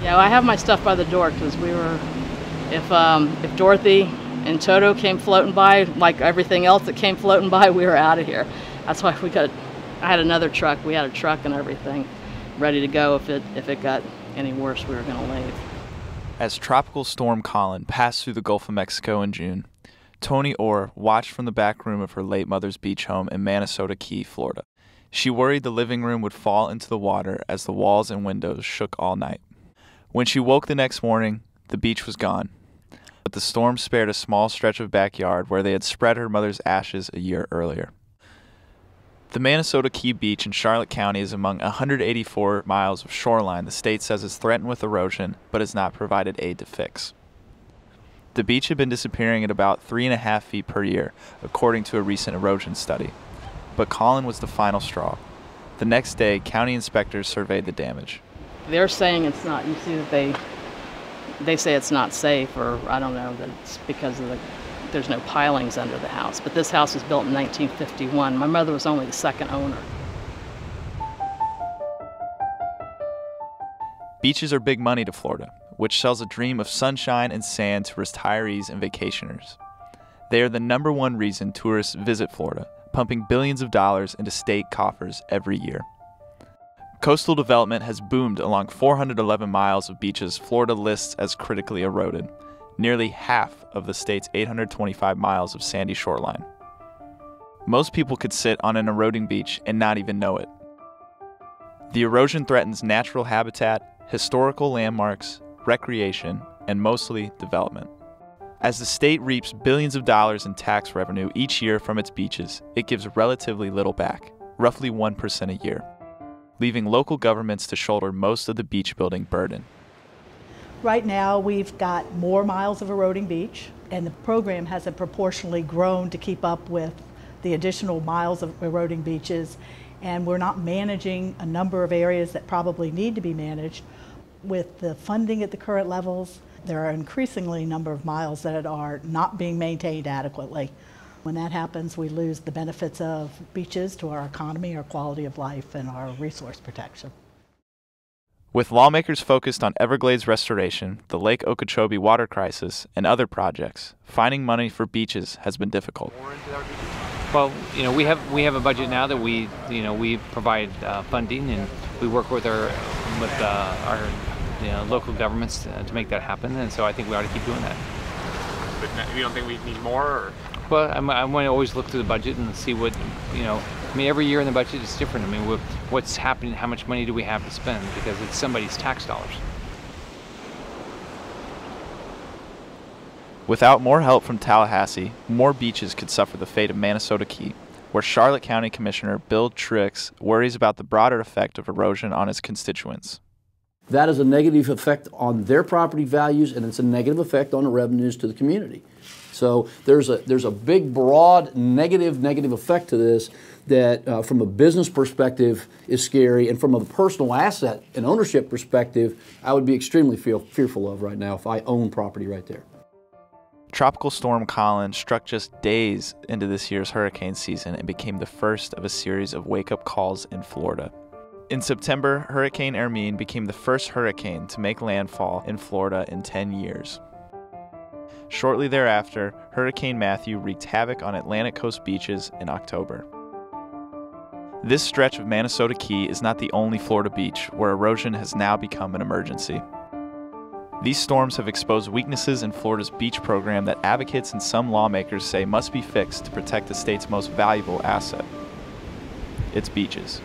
Yeah, well, I have my stuff by the door because if Dorothy and Toto came floating by, like everything else that came floating by, we were out of here. That's why I had another truck. We had a truck and everything ready to go if it got any worse, we were going to leave. As Tropical Storm Colin passed through the Gulf of Mexico in June, Toni Orr watched from the back room of her late mother's beach home in Manasota Key, Florida. She worried the living room would fall into the water as the walls and windows shook all night. When she woke the next morning, the beach was gone, but the storm spared a small stretch of backyard where they had spread her mother's ashes a year earlier. The Manasota Key Beach in Charlotte County is among 184 miles of shoreline the state says is threatened with erosion, but has not provided aid to fix. The beach had been disappearing at about 3.5 feet per year, according to a recent erosion study. But Colin was the final straw. The next day, county inspectors surveyed the damage. They're saying it's not, you see that they say it's not safe, or I don't know, that it's because of there's no pilings under the house. But this house was built in 1951. My mother was only the second owner. Beaches are big money to Florida, which sells a dream of sunshine and sand to retirees and vacationers. They are the #1 reason tourists visit Florida, pumping billions of dollars into state coffers every year. Coastal development has boomed along 411 miles of beaches Florida lists as critically eroded, nearly half of the state's 825 miles of sandy shoreline. Most people could sit on an eroding beach and not even know it. The erosion threatens natural habitat, historical landmarks, recreation, and mostly development. As the state reaps billions of dollars in tax revenue each year from its beaches, it gives relatively little back, roughly 1% a year, leaving local governments to shoulder most of the beach building burden. Right now, we've got more miles of eroding beach, and the program hasn't proportionally grown to keep up with the additional miles of eroding beaches, and we're not managing a number of areas that probably need to be managed. With the funding at the current levels, there are increasingly a number of miles that are not being maintained adequately. When that happens, we lose the benefits of beaches to our economy, our quality of life, and our resource protection. With lawmakers focused on Everglades restoration, the Lake Okeechobee water crisis, and other projects, finding money for beaches has been difficult. Well, we have a budget now that we provide funding, and we work with our local governments to make that happen, and so I think we ought to keep doing that. But you don't think we need more? Or? Well, I'm going to always look through the budget and see what, every year in the budget is different. What's happening, how much money do we have to spend, because it's somebody's tax dollars. Without more help from Tallahassee, more beaches could suffer the fate of Manasota Key, where Charlotte County Commissioner Bill Trix worries about the broader effect of erosion on his constituents. That is a negative effect on their property values, and it's a negative effect on the revenues to the community. So there's a big, broad, negative effect to this that from a business perspective is scary, and from a personal asset and ownership perspective, I would be extremely fearful of right now if I own property right there. Tropical Storm Colin struck just days into this year's hurricane season and became the first of a series of wake-up calls in Florida. In September, Hurricane Hermine became the first hurricane to make landfall in Florida in 10 years. Shortly thereafter, Hurricane Matthew wreaked havoc on Atlantic coast beaches in October. This stretch of Manasota Key is not the only Florida beach where erosion has now become an emergency. These storms have exposed weaknesses in Florida's beach program that advocates and some lawmakers say must be fixed to protect the state's most valuable asset, its beaches.